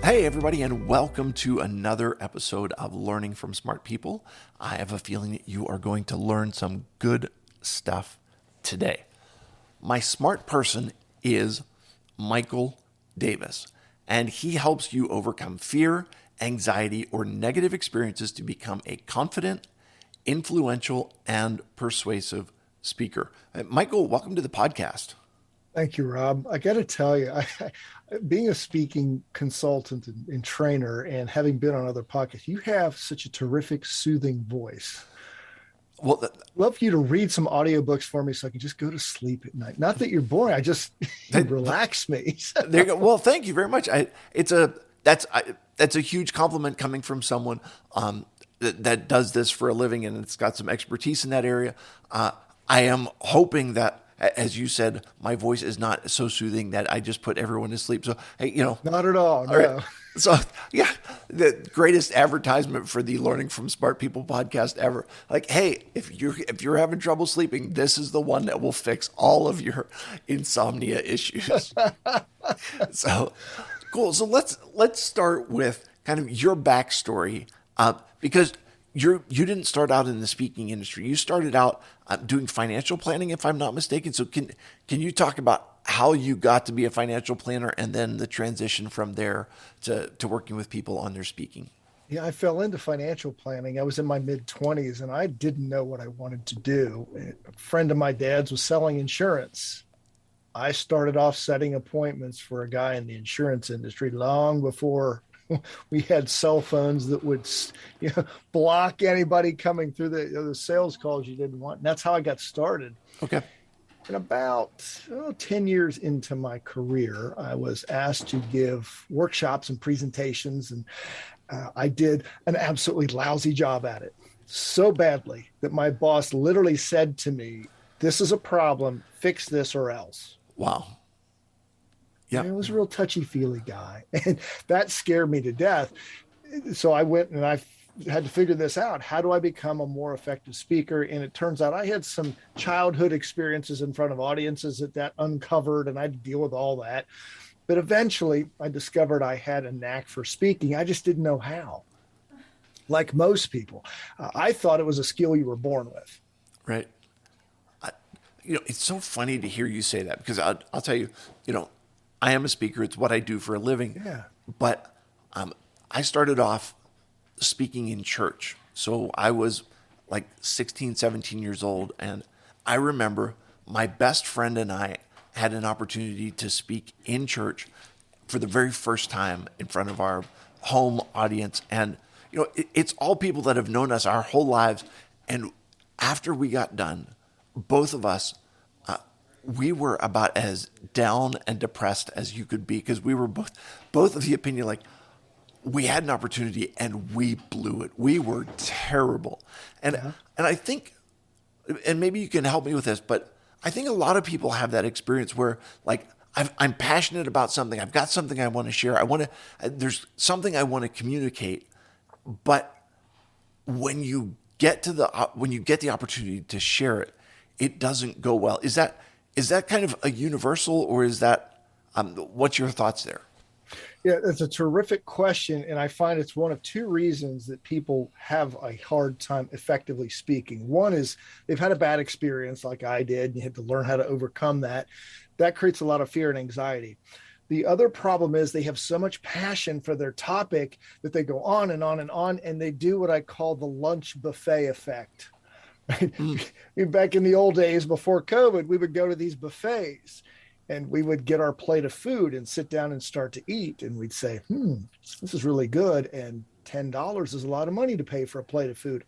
Hey, everybody, and welcome to another episode of Learning from Smart People. I have a feeling that you are going to learn some good stuff today. My smart person is Michael Davis, and he helps you overcome fear, anxiety, or negative experiences to become a confident, influential, and persuasive speaker. Michael, welcome to the podcast. Thank you, Rob. I got to tell you, being a speaking consultant and trainer and having been on other podcasts, you have such a terrific, soothing voice. Well, Love for you to read some audiobooks for me so I can just go to sleep at night. Not that you're boring, I just you that, relax me. There you go. Well, thank you very much. That's a huge compliment coming from someone that does this for a living and it's got some expertise in that area. I am hoping that, as you said, my voice is not so soothing that I just put everyone to sleep. So, hey, Not at all, all right. no. So, yeah, the greatest advertisement for the Learning from Smart People podcast ever. Like, hey, if you're having trouble sleeping, this is the one that will fix all of your insomnia issues. So, cool. So let's start with kind of your backstory, because you didn't start out in the speaking industry. You started out doing financial planning, if I'm not mistaken. So can you talk about how you got to be a financial planner and then the transition from there to working with people on their speaking? Yeah, I fell into financial planning. I was in my mid 20s and I didn't know what I wanted to do. A friend of my dad's was selling insurance. I started off setting appointments for a guy in the insurance industry long before we had cell phones that would, block anybody coming through the sales calls you didn't want. And that's how I got started. Okay. And about 10 years into my career, I was asked to give workshops and presentations, and I did an absolutely lousy job at it so badly that my boss literally said to me, "This is a problem, fix this or else." Wow. And Yep. it was a real touchy feely guy. And that scared me to death. So I went and I had to figure this out. How do I become a more effective speaker? And it turns out I had some childhood experiences in front of audiences that uncovered, and I had to deal with all that. But eventually I discovered I had a knack for speaking. I just didn't know how. Like most people, I thought it was a skill you were born with. Right. It's so funny to hear you say that because I'll tell you, you know, I am a speaker. It's what I do for a living. Yeah. But I started off speaking in church. So I was like 16, 17 years old. And I remember my best friend and I had an opportunity to speak in church for the very first time in front of our home audience. And, it's all people that have known us our whole lives. And after we got done, both of us, we were about as down and depressed as you could be because we were both of the opinion like we had an opportunity and we blew it. We were terrible. And Yeah. and I think, and maybe you can help me with this, but I think a lot of people have that experience where like I'm passionate about something. I've got something I want to share. There's something I want to communicate, but when you get the opportunity to share it, it doesn't go well. Is that kind of a universal, or is that what's your thoughts there? Yeah, it's a terrific question. And I find it's one of two reasons that people have a hard time effectively speaking. One is they've had a bad experience like I did, and you have to learn how to overcome that. That creates a lot of fear and anxiety. The other problem is they have so much passion for their topic that they go on and on and on, and they do what I call the lunch buffet effect. Right? Mm, Back in the old days before COVID, we would go to these buffets and we would get our plate of food and sit down and start to eat. And we'd say, this is really good. And $10 is a lot of money to pay for a plate of food.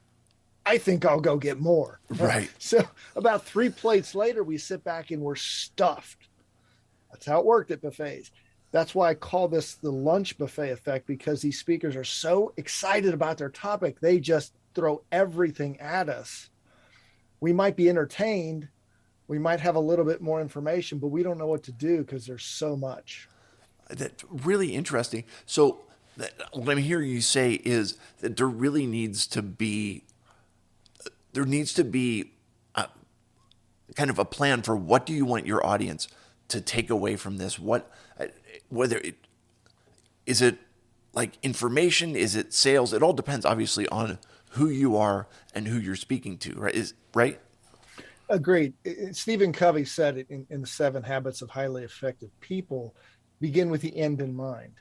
I think I'll go get more. right. So about 3 plates later, we sit back and we're stuffed. That's how it worked at buffets. That's why I call this the lunch buffet effect, because these speakers are so excited about their topic. They just throw everything at us. We might be entertained, we might have a little bit more information, but we don't know what to do because there's so much. That's really interesting. So what I'm hearing you say is that there needs to be kind of a plan for what do you want your audience to take away from this? Whether it is it like information? Is it sales? It all depends, obviously, on who you are and who you're speaking to, right? Is right? Agreed. Stephen Covey said it in the Seven Habits of Highly Effective People, begin with the end in mind.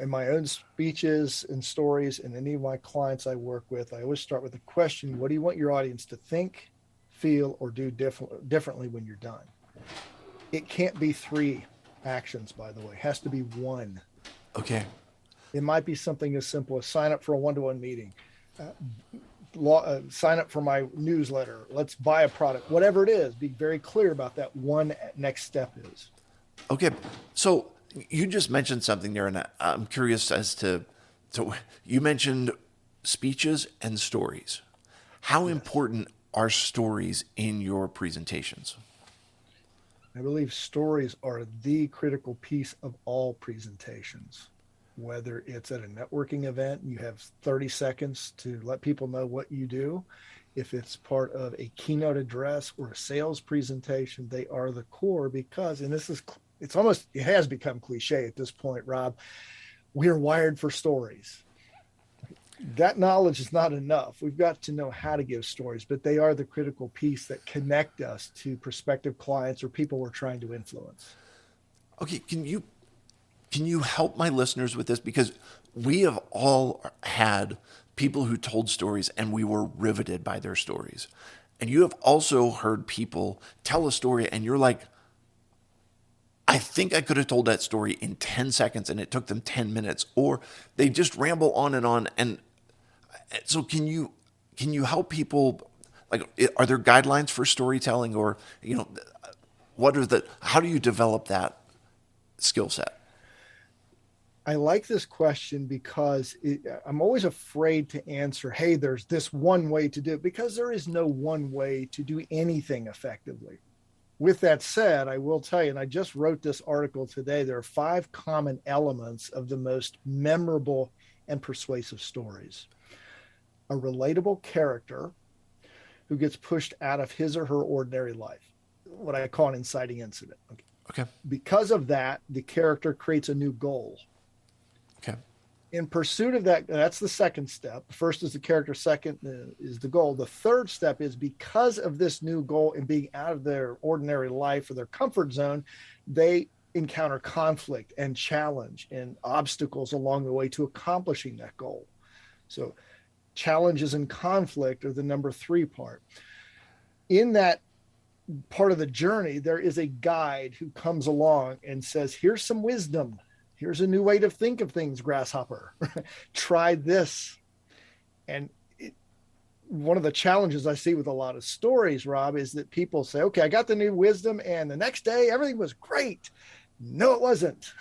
In my own speeches and stories, and any of my clients I work with, I always start with the question: what do you want your audience to think, feel, or do differently when you're done? It can't be three actions, by the way. It has to be one. Okay. It might be something as simple as sign up for a one-to-one meeting, uh, sign up for my newsletter, let's buy a product, whatever it is. Be very clear about that one next step is. Okay. So you just mentioned something there, and I'm curious as to. So you mentioned speeches and stories. How Yes. important are stories in your presentations? I believe stories are the critical piece of all presentations. Whether it's at a networking event, you have 30 seconds to let people know what you do. If it's part of a keynote address or a sales presentation, they are the core because, and this is, it's almost, it has become cliche at this point, Rob. We are wired for stories. That knowledge is not enough. We've got to know how to give stories, but they are the critical piece that connect us to prospective clients or people we're trying to influence. Okay, can you help my listeners with this? Because we have all had people who told stories and we were riveted by their stories. And you have also heard people tell a story and you're like, I think I could have told that story in 10 seconds and it took them 10 minutes. Or they just ramble on and on. And so can you help people, like, are there guidelines for storytelling, or, what are the, how do you develop that skill set? I like this question because I'm always afraid to answer, hey, there's this one way to do it, because there is no one way to do anything effectively. With that said, I will tell you, and I just wrote this article today, there are 5 common elements of the most memorable and persuasive stories. A relatable character who gets pushed out of his or her ordinary life, what I call an inciting incident. Okay. Okay. Because of that, the character creates a new goal. Okay. In pursuit of that, that's the second step. First is the character, second is the goal. The third step is, because of this new goal and being out of their ordinary life or their comfort zone, they encounter conflict and challenge and obstacles along the way to accomplishing that goal. So challenges and conflict are the number 3 part. In that part of the journey, there is a guide who comes along and says, here's some wisdom. Here's a new way to think of things, grasshopper. Try this. And one of the challenges I see with a lot of stories, Rob, is that people say, okay, I got the new wisdom, and the next day everything was great. No, it wasn't.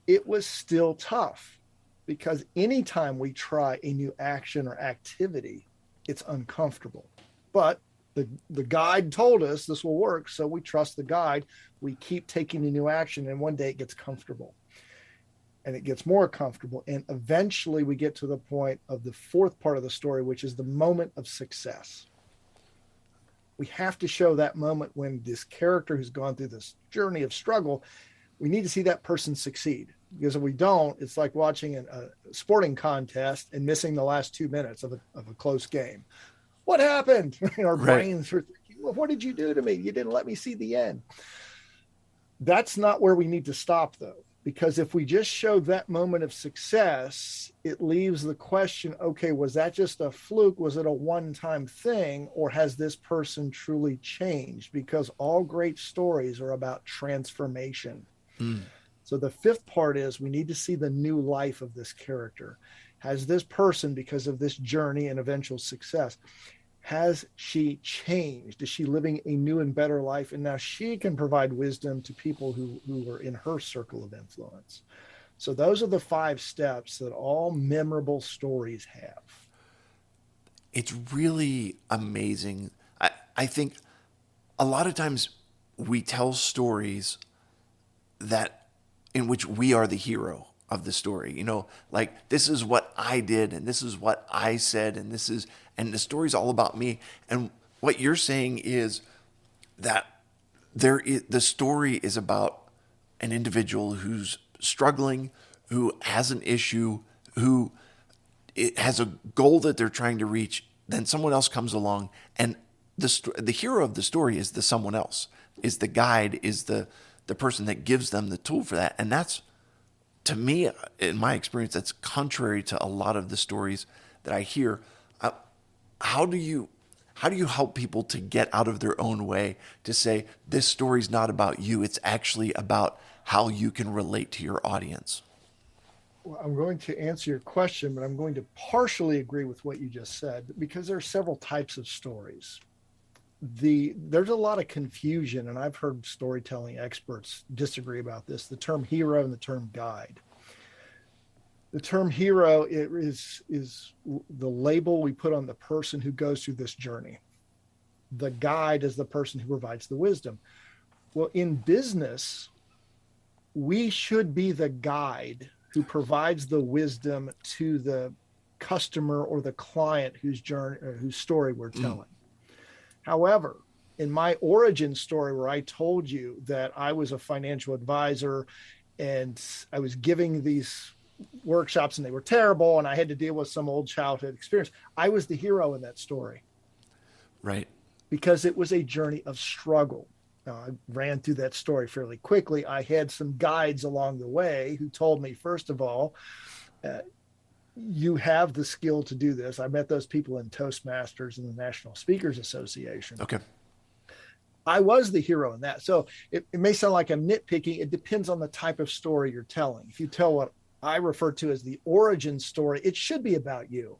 It was still tough, because anytime we try a new action or activity, it's uncomfortable. But the guide told us this will work, so we trust the guide. We keep taking the new action, and one day it gets comfortable and it gets more comfortable. And eventually we get to the point of the 4th part of the story, which is the moment of success. We have to show that moment when this character who's gone through this journey of struggle, we need to see that person succeed. Because if we don't, it's like watching a sporting contest and missing the last 2 minutes of a close game. What happened? Our Right. brains are thinking, well, what did you do to me? You didn't let me see the end. That's not where we need to stop, though, because if we just show that moment of success, it leaves the question, okay, was that just a fluke? Was it a one-time thing? Or has this person truly changed? Because all great stories are about transformation. Mm. So the 5th part is, we need to see the new life of this character. Has this person, because of this journey and eventual success, has she changed? Is she living a new and better life? And now she can provide wisdom to people who are in her circle of influence. So those are the 5 steps that all memorable stories have. It's really amazing. I think a lot of times we tell stories that in which we are the hero of the story. Like, this is what I did and this is what I said and the story's all about me. And what you're saying is that the story is about an individual who's struggling, who has an issue, who it has a goal that they're trying to reach. Then someone else comes along, and the hero of the story is the someone else, is the guide, is the person that gives them the tool for that. And that's, to me, in my experience, that's contrary to a lot of the stories that I hear. Uh, how do you help people to get out of their own way, to say this story's not about you, it's actually about how you can relate to your audience? Well, I'm going to answer your question, but I'm going to partially agree with what you just said because there are several types of stories. There's a lot of confusion, and I've heard storytelling experts disagree about this, the term hero and the term guide. The term hero is the label we put on the person who goes through this journey. The guide is the person who provides the wisdom. Well, in business, we should be the guide who provides the wisdom to the customer or the client whose journey or whose story we're telling. However, in my origin story, where I told you that I was a financial advisor and I was giving these workshops and they were terrible and I had to deal with some old childhood experience, I was the hero in that story Right. because it was a journey of struggle. I ran through that story fairly quickly. I had some guides along the way who told me, first of all, uh, you have the skill to do this. I met those people in Toastmasters and the National Speakers Association. Okay. I was the hero in that. So it may sound like I'm nitpicking. It depends on the type of story you're telling. If you tell what I refer to as the origin story, it should be about you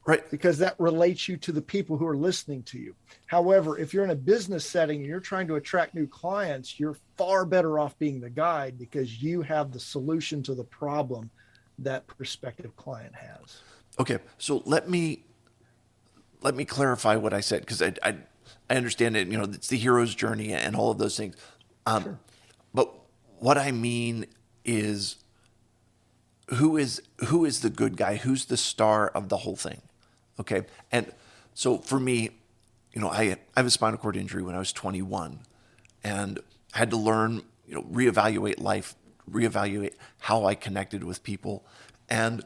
Right. because that relates you to the people who are listening to you. However, if you're in a business setting and you're trying to attract new clients, you're far better off being the guide because you have the solution to the problem that prospective client has. Okay. So let me clarify what I said, because I understand it. It's the hero's journey and all of those things. Sure. But what I mean is, who is the good guy? Who's the star of the whole thing? Okay. And so for me, I have a spinal cord injury when I was 21, and had to learn, reevaluate life, reevaluate how I connected with people. And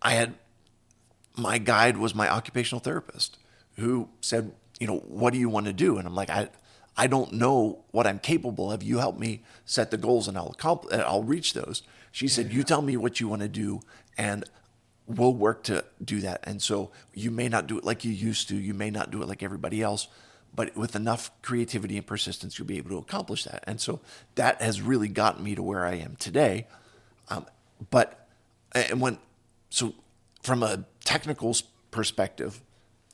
I had my guide was my occupational therapist, who said, what do you want to do? And I'm like, I don't know what I'm capable of. You help me set the goals and I'll reach those. She said, you tell me what you want to do and we'll work to do that. And so you may not do it like you used to. You may not do it like everybody else, but with enough creativity and persistence, you'll be able to accomplish that. And so that has really gotten me to where I am today. But and when so from a technical perspective,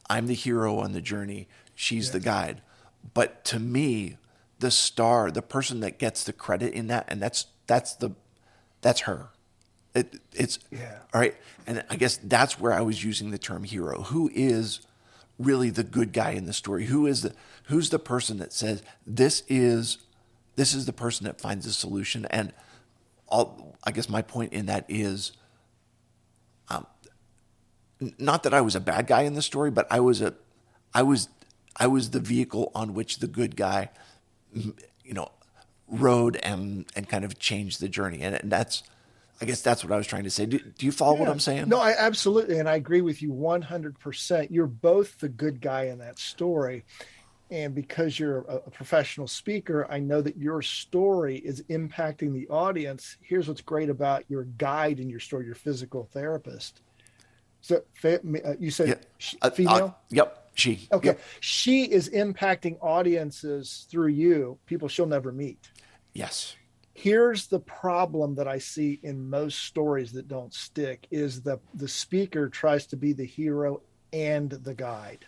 I'm the hero on the journey. She's the Yes. guide. But to me, the star, the person that gets the credit in that, and that's her. It's Yeah. all right. And I guess that's where I was using the term hero. Who is really the good guy in the story? Who's the person that says this is the person that finds the solution? And I guess my point in that is, not that I was a bad guy in the story, but I was I was the vehicle on which the good guy, you know, rode and kind of changed the journey. And that's, I guess that's what I was trying to say. Do you follow what Yeah. I'm saying? No, I absolutely. And I agree with you 100%. You're both the good guy in that story. And because you're a professional speaker, I know that your story is impacting the audience. Here's what's great about your guide in your story, your physical therapist. So you Yeah. said female? Yep. She. Okay. Yep. She is impacting audiences through you, people she'll never meet. Yes. Here's the problem that I see in most stories that don't stick is the speaker tries to be the hero and the guide.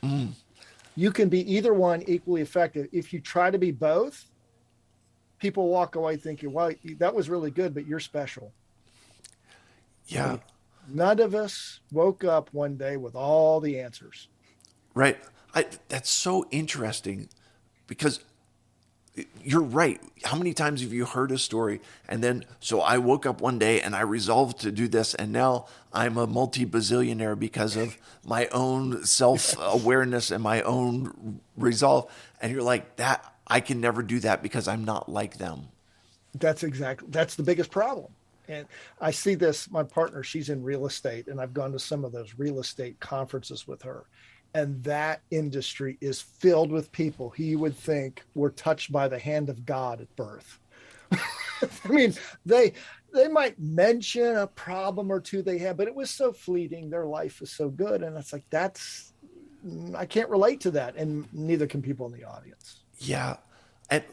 You can be either one equally effective. If you try to be both, people walk away thinking, well, that was really good, but you're special. Yeah. None of us woke up one day with all the answers. Right. That's so interesting, because you're right. How many times have you heard a story and then, so I woke up one day and I resolved to do this, and now I'm a multi-bazillionaire because of my own Yes. self-awareness and my own resolve. And you're like, that I can never do that because I'm not like them. That's the biggest problem. And I see this, my partner, she's in real estate, and I've gone to some of those real estate conferences with her. And that industry is filled with people who you would think were touched by the hand of God at birth. I mean, they they might mention a problem or two they had, but it was so fleeting. Their life was so good. And it's like, that's, I can't relate to that. And neither can people in the audience. Yeah. And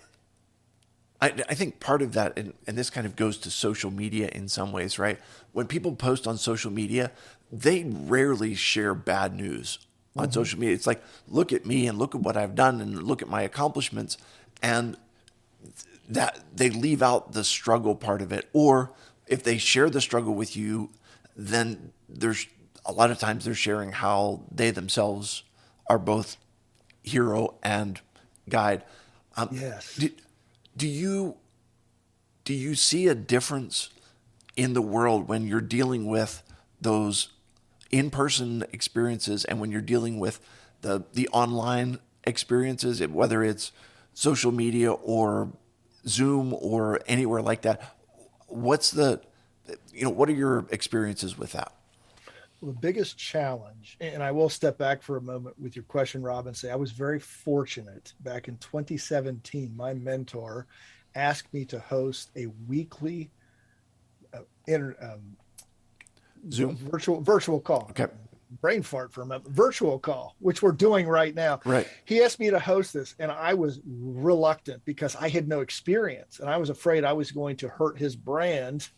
I think part of that, and this kind of goes to social media in some ways, right? When people post on social media, they rarely share bad news on Mm-hmm. social media. It's like, look at me and look at what I've done and look at my accomplishments. And that they leave out the struggle part of it. Or if they share the struggle with you, then there's a lot of times they're sharing how they themselves are both hero and guide. Um, Yes. do, do you do you see a difference in the world when you're dealing with those in-person experiences and when you're dealing with the online experiences, whether it's social media or Zoom or anywhere like that? What's the what are your experiences with that? Well, the biggest challenge, and I will step back for a moment with your question, Rob, and say I was very fortunate back in 2017. My mentor asked me to host a weekly inter, Zoom? virtual call. Okay. Brain fart for a moment. Virtual call, which we're doing right now. Right. He asked me to host this, and I was reluctant because I had no experience, and I was afraid I was going to hurt his brand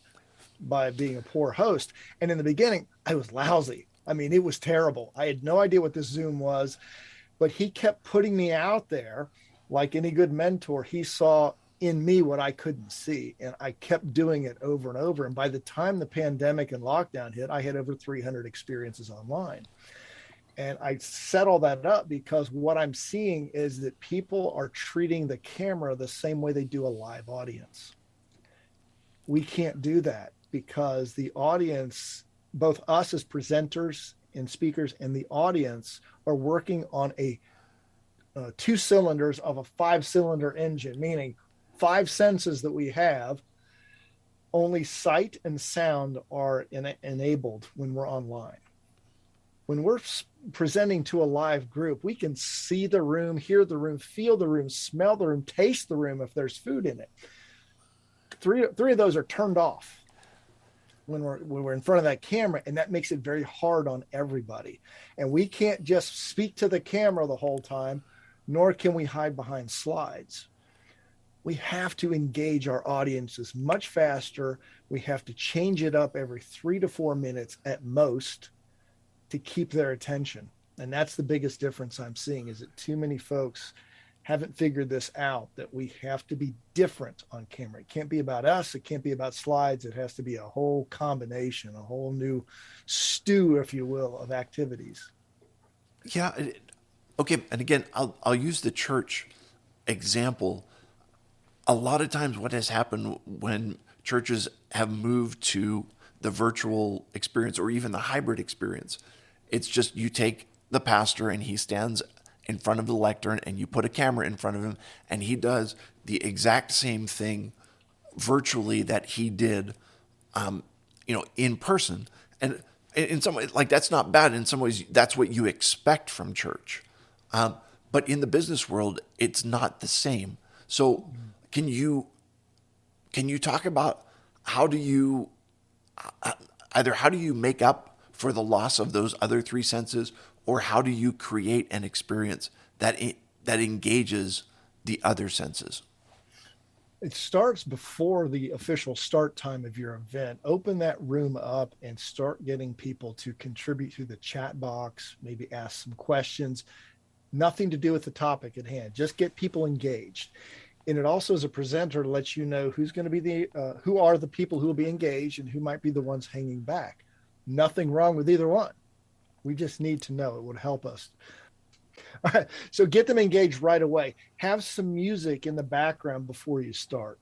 by being a poor host. And in the beginning, I was lousy. I mean, it was terrible. I had no idea what this Zoom was, but he kept putting me out there. Like any good mentor, he saw in me what I couldn't see. And I kept doing it over and over. And by the time the pandemic and lockdown hit, I had over 300 experiences online. And I set all that up because what I'm seeing is that people are treating the camera the same way they do a live audience. We can't do that because the audience, both us as presenters and speakers and the audience, are working on a two cylinders of a five-cylinder engine, meaning five senses that we have. Only sight and sound are enabled when we're online. When we're presenting to a live group, we can see the room, hear the room, feel the room, smell the room, taste the room if there's food in it. Three of those are turned off when we're in front of that camera, and that makes it very hard on everybody. And we can't just speak to the camera the whole time, nor can we hide behind slides. We have to engage our audiences much faster. We have to change it up every 3 to 4 minutes at most to keep their attention. And that's the biggest difference I'm seeing, is that too many folks haven't figured this out, that we have to be different on camera. It can't be about us. It can't be about slides. It has to be a whole combination, a whole new stew, if you will, of activities. Yeah. Okay. And again, I'll use the church example. A lot of times, what has happened when churches have moved to the virtual experience or even the hybrid experience, it's just you take the pastor and he stands in front of the lectern and you put a camera in front of him and he does the exact same thing virtually that he did, in person. And in some ways, like that's not bad. In some ways, that's what you expect from church. But in the business world, it's not the same. So, can you can you talk about how do you either how do you make up for the loss of those other three senses, or how do you create an experience that engages the other senses? It starts before the official start time of your event. Open that room up and start getting people to contribute through the chat box, maybe ask some questions. Nothing to do with the topic at hand. Just get people engaged. And it also, as a presenter, lets you know who's going to be who are the people who will be engaged and who might be the ones hanging back. Nothing wrong with either one. We just need to know. It would help us. All right. So get them engaged right away. Have some music in the background before you start.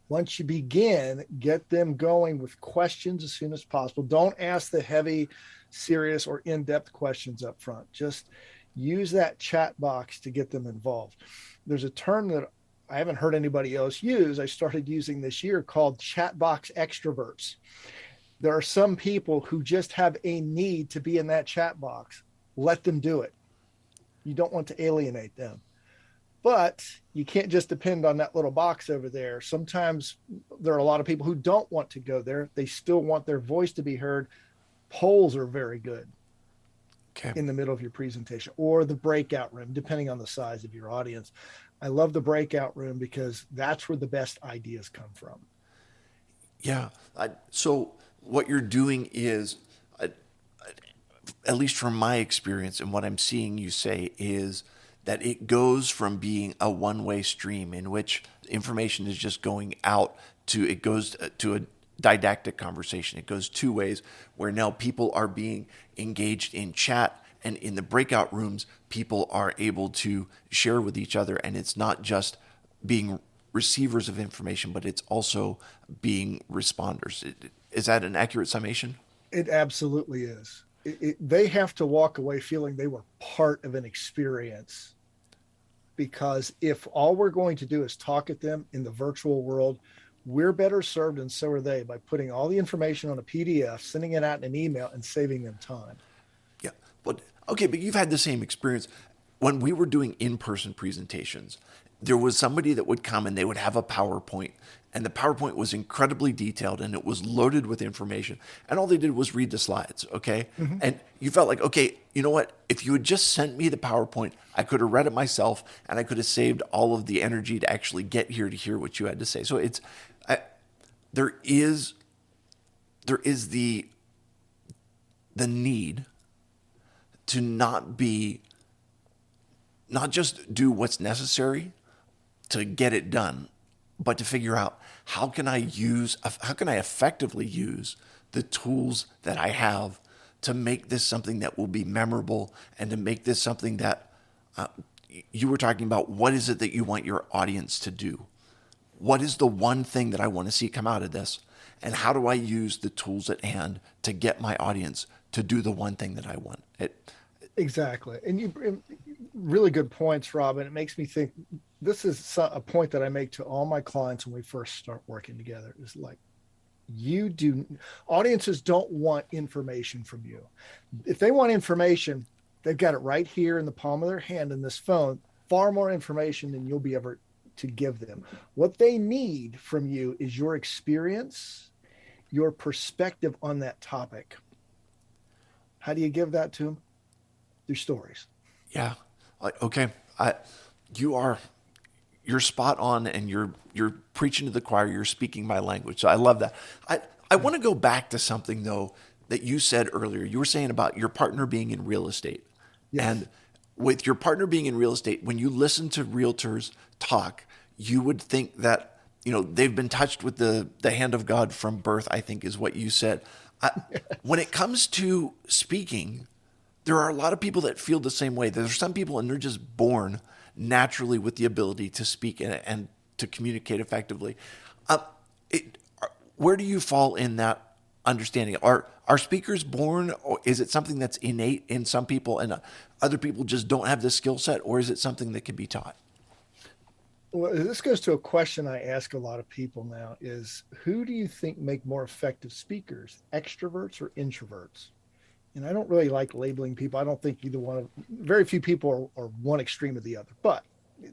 Once you begin, get them going with questions as soon as possible. Don't ask the heavy, serious, or in depth questions up front. Just use that chat box to get them involved. There's a term that I haven't heard anybody else use. I started using this year called chatbox extroverts. There are some people who just have a need to be in that chat box. Let them do it. You don't want to alienate them. But you can't just depend on that little box over there. Sometimes there are a lot of people who don't want to go there. They still want their voice to be heard. Polls are very good Okay. in the middle of your presentation, or the breakout room, depending on the size of your audience. I love the breakout room because that's where the best ideas come from. Yeah. So what you're doing is, at least from my experience and what I'm seeing you say, is that it goes from being a one-way stream in which information is just going out to it goes to a didactic conversation. It goes two ways where now people are being engaged in chat, and in the breakout rooms, people are able to share with each other, and it's not just being receivers of information, but it's also being responders. Is that an accurate summation? It absolutely is. They have to walk away feeling they were part of an experience, because if all we're going to do is talk at them in the virtual world, we're better served, and so are they, by putting all the information on a PDF, sending it out in an email, and saving them time. Yeah. But okay, but you've had the same experience. When we were doing in-person presentations, there was somebody that would come and they would have a PowerPoint, and the PowerPoint was incredibly detailed and it was loaded with information, and all they did was read the slides, okay? Mm-hmm. And you felt like, okay, you know what? If you had just sent me the PowerPoint, I could have read it myself and I could have saved all of the energy to actually get here to hear what you had to say. So I, there is there is the need to not just do what's necessary to get it done, but to figure out how can I effectively use the tools that I have to make this something that will be memorable, and to make this something that uh, you were talking about. What is it that you want your audience to do? What is the one thing that I want to see come out of this? And how do I use the tools at hand to get my audience to do the one thing that I want? Exactly. And you really good points, Robin. It makes me think, this is a point that I make to all my clients when we first start working together, is like, you do audiences don't want information from you. If they want information, they've got it right here in the palm of their hand in this phone, far more information than you'll be ever to give them. What they need from you is your experience, your perspective on that topic. How do you give that to them? Through stories. Yeah. Okay. I, you are you're spot on, and you're preaching to the choir. You're speaking my language. So I love that. I want to go back to something though that you said earlier. You were saying about your partner being in real estate, and Yes. with your partner being in real estate, when you listen to realtors talk, you would think that they've been touched with the hand of God from birth. I think is what you said. When it comes to speaking, there are a lot of people that feel the same way. There's some people, and they're just born naturally with the ability to speak and to communicate effectively. Uh, it, where do you fall in that understanding? Are speakers born, or is it something that's innate in some people, and other people just don't have the skill set, or is it something that can be taught? Well, this goes to a question I ask a lot of people now, is who do you think make more effective speakers, extroverts or introverts? And I don't really like labeling people. I don't think either one of, very few people are one extreme or the other, but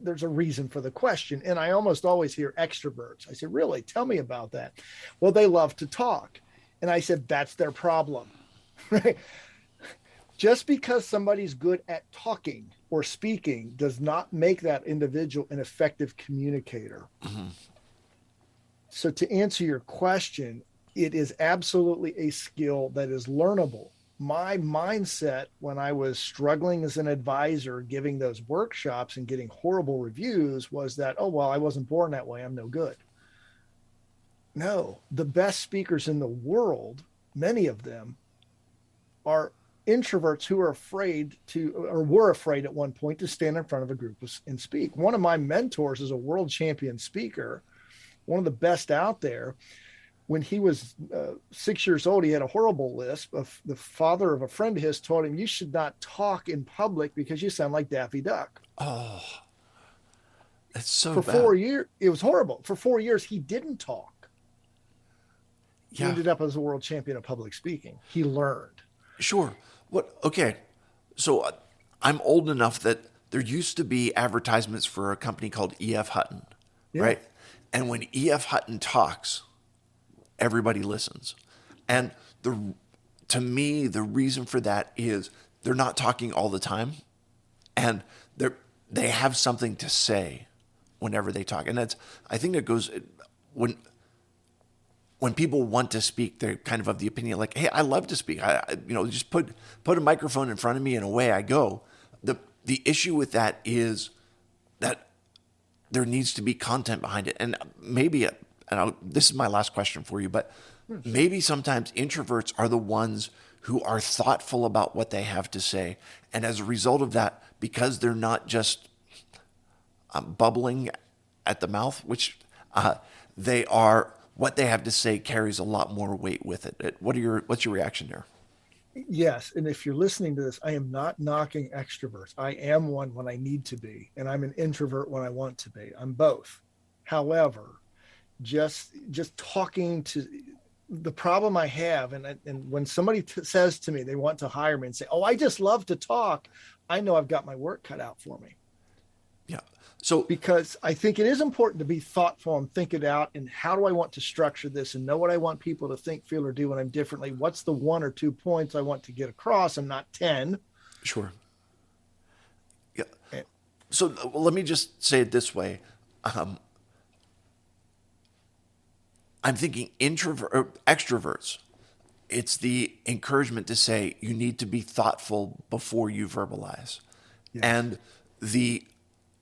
there's a reason for the question. And I almost always hear extroverts. I said, really? Tell me about that. Well, they love to talk. And I said, that's their problem. Right? Just because somebody's good at talking or speaking does not make that individual an effective communicator. Mm-hmm. So, to answer your question, it is absolutely a skill that is learnable. My mindset when I was struggling as an advisor, giving those workshops and getting horrible reviews, was that, oh, well, I wasn't born that way. I'm no good. No, the best speakers in the world, many of them, are introverts who are afraid to, or were afraid at one point, to stand in front of a group and speak. One of my mentors is a world champion speaker, one of the best out there. When he was 6 years old, he had a horrible lisp. The father of a friend of his told him, "You should not talk in public because you sound like Daffy Duck." Oh, It's so For bad. 4 years, it was horrible. For 4 years, he didn't talk. He Yeah, ended up as a world champion of public speaking. He learned. sure. What? Okay. So I'm old enough that there used to be advertisements for a company called E.F. Hutton, Yeah. right? And when E.F. Hutton talks, everybody listens. Yep. And the to me, the reason for that is they're not talking all the time, and they have something to say whenever they talk. And that's I think it goes when people want to speak, they're kind of the opinion like, "Hey, I love to speak. Just put a microphone in front of me and away I go." The issue with that is that there needs to be content behind it, and maybe this is my last question for you, but Yeah, sure. maybe sometimes introverts are the ones who are thoughtful about what they have to say, and as a result of that, because they're not just bubbling at the mouth, which they are. What they have to say carries a lot more weight with it. What's your reaction there? Yes. And if you're listening to this, I am not knocking extroverts. I am one when I need to be, and I'm an introvert when I want to be. I'm both. However, just talking to the problem I have, and when somebody says to me they want to hire me and say, "Oh, I just love to talk," I know I've got my work cut out for me. Yeah. So Because I think it is important to be thoughtful and think it out. And how do I want to structure this and know what I want people to think, feel, or do when I'm differently? What's the 1 or 2 points I want to get across and not 10? sure. Yeah. And So let me just say it this way. I'm thinking introvert or extroverts. It's the encouragement to say you need to be thoughtful before you verbalize. yes, And the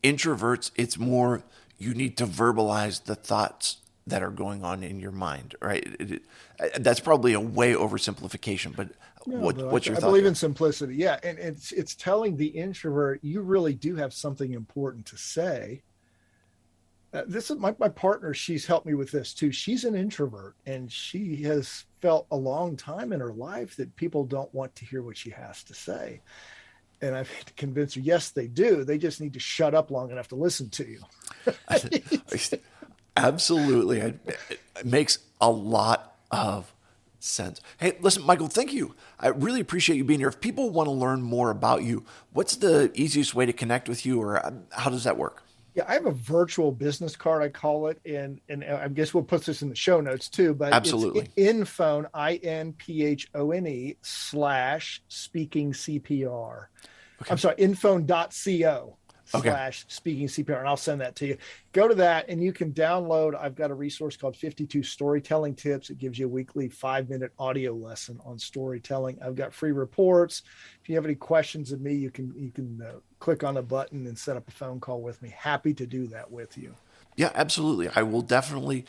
introverts, it's more you need to verbalize the thoughts that are going on in your mind, right? That's probably a way oversimplification, but no, but what's your I thought believe there? in simplicity. Yeah. And it's telling the introvert, you really do have something important to say. This is my partner. She's helped me with this too. She's an introvert and she has felt a long time in her life that people don't want to hear what she has to say. And I've had to convince her, yes, they do. They just need to shut up long enough to listen to you. Absolutely. It makes a lot of sense. Hey, listen, Michael, thank you. I really appreciate you being here. If people want to learn more about you, what's the easiest way to connect with you, or how does that work? Yeah, I have a virtual business card, I call it, and I guess we'll put this in the show notes too. But it's Absolutely. infone, INPHONE / speaking CPR. Okay. I'm sorry, infone.co Okay. slash speaking CPR, and I'll send that to you. Go to that, and you can download. I've got a resource called 52 Storytelling Tips. It gives you a weekly 5-minute audio lesson on storytelling. I've got free reports. If you have any questions of me, you can click on a button and set up a phone call with me. Happy to do that with you. Yeah, absolutely. I will definitely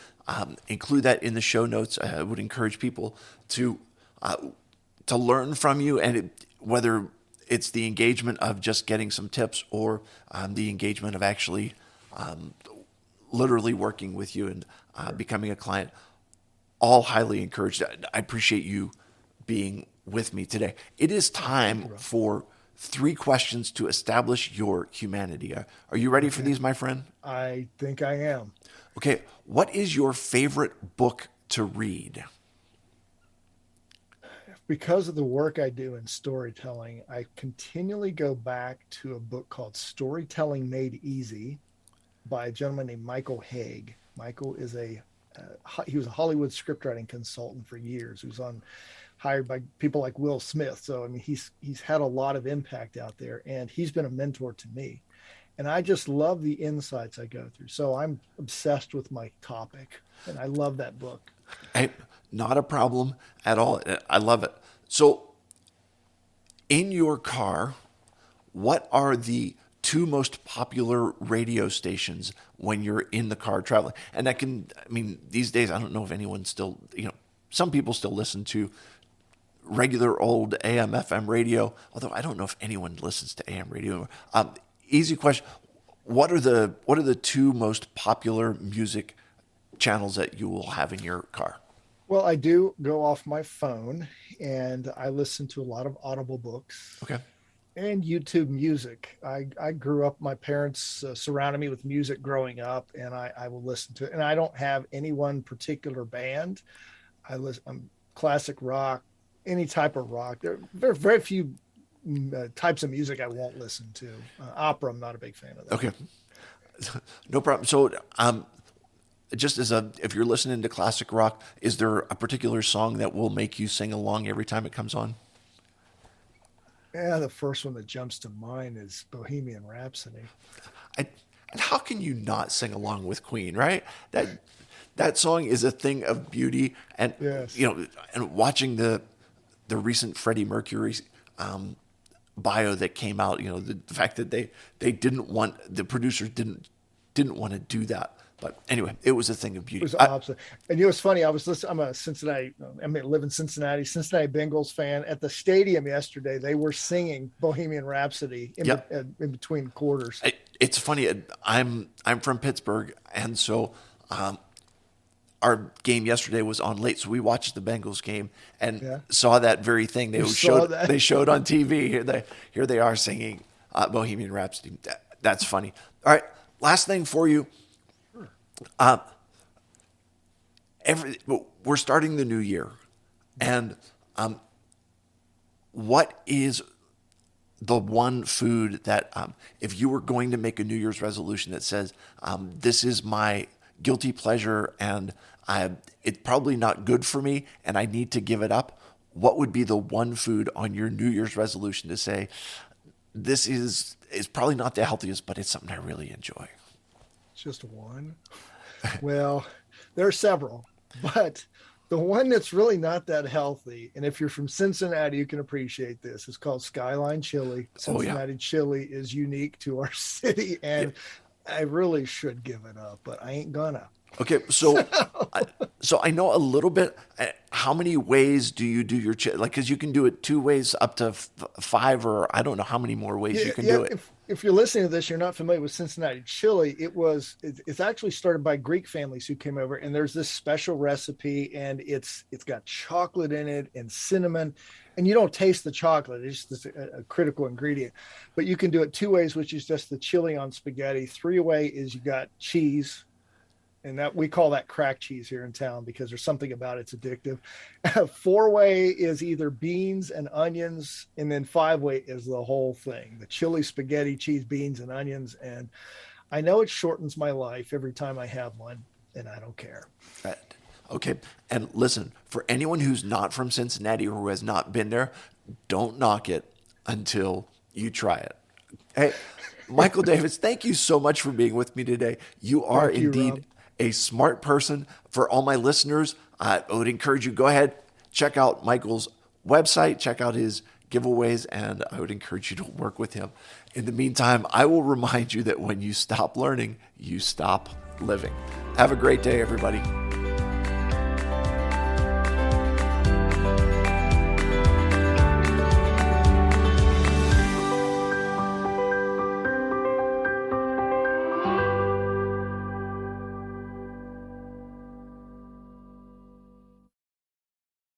include that in the show notes. I would encourage people to uh, learn from you, and whether it's the engagement of just getting some tips or the engagement of actually literally working with you and Sure. becoming a client, all highly encouraged. I appreciate you being with me today. It is Oh, thank time you, Rob. for 3 questions to establish your humanity. Are you ready for Okay. these, my friend? I think I am. Okay, what is your favorite book to read? Because of the work I do in storytelling, I continually go back to a book called Storytelling Made Easy by a gentleman named Michael Haig. Michael is he was a Hollywood scriptwriting consultant for years. He was on hired by people like Will Smith. So I mean, he's had a lot of impact out there, and he's been a mentor to me. And I just love the insights I go through. So I'm obsessed with my topic, and I love that book. Hey, not a problem at all. I love it. So, in your car, what are the two most popular radio stations when you're in the car traveling? And I mean, these days, I don't know if anyone still, some people still listen to regular old AM, FM radio, although I don't know if anyone listens to AM radio. Easy question. What are the two most popular music channels that you will have in your car? Well, I do go off my phone and I listen to a lot of Audible books. Okay. And YouTube music. I grew up, my parents surrounded me with music growing up, and I will listen to it. And I don't have any one particular band. I'm classic rock, any type of rock. There are very few types of music I won't listen to. Opera, I'm not a big fan of that. Okay, no problem. So, just as a, if you're listening to classic rock, is there a particular song that will make you sing along every time it comes on? Yeah, the first one that jumps to mind is Bohemian Rhapsody. I, and how can you not sing along with Queen, right? That song is a thing of beauty, and Yes. and watching the recent Freddie Mercury bio that came out, the fact that they didn't want, the producers didn't want to do that, but anyway, it was a thing of It beauty. was awesome. And you know, it's funny. I was listening. I'm a Cincinnati. I mean, live in Cincinnati. Cincinnati Bengals fan. At the stadium yesterday, they were singing Bohemian Rhapsody Yep. in between quarters. It's funny. I'm from Pittsburgh, and so our game yesterday was on late, so we watched the Bengals game and Yeah, saw that very thing. you saw that. They showed on TV. Here they are singing Bohemian Rhapsody. That's funny. All right, last thing for you. Uh, we're starting the new year, and what is the one food that, if you were going to make a New Year's resolution that says, this is my guilty pleasure and it's probably not good for me and I need to give it up, what would be the one food on your New Year's resolution to say, this is probably not the healthiest, but it's something I really enjoy? Just one. Well, there are several, but the one that's really not that healthy, and if you're from Cincinnati, you can appreciate this. It's called Skyline Chili. Oh, yeah. Cincinnati chili is unique to our city, Yeah. and I really should give it up, but I ain't gonna. Okay, so I know a little bit. How many ways do you do your chili? Like, because you can do it two ways up to five, or I don't know how many more ways Yeah, you can yeah. do it. If you're listening to this, you're not familiar with Cincinnati chili. It's actually started by Greek families who came over, and there's this special recipe, and it's got chocolate in it and cinnamon, and you don't taste the chocolate. It's just a critical ingredient. But you can do it two ways, which is just the chili on spaghetti. Three way is you got cheese, and that we call that crack cheese here in town because there's something about it's addictive. Four way is either beans and onions, and then five way is the whole thing: the chili, spaghetti, cheese, beans, and onions. And I know it shortens my life every time I have one, and I don't care. Right. Okay. And listen, for anyone who's not from Cincinnati or who has not been there, don't knock it until you try it. Hey, Michael Davis, thank you so much for being with me today. You are Thank you, indeed Rob. a smart person. For all my listeners, I would encourage you, go ahead, check out Michael's website, check out his giveaways, and I would encourage you to work with him. In the meantime, I will remind you that when you stop learning, you stop living. Have a great day, everybody.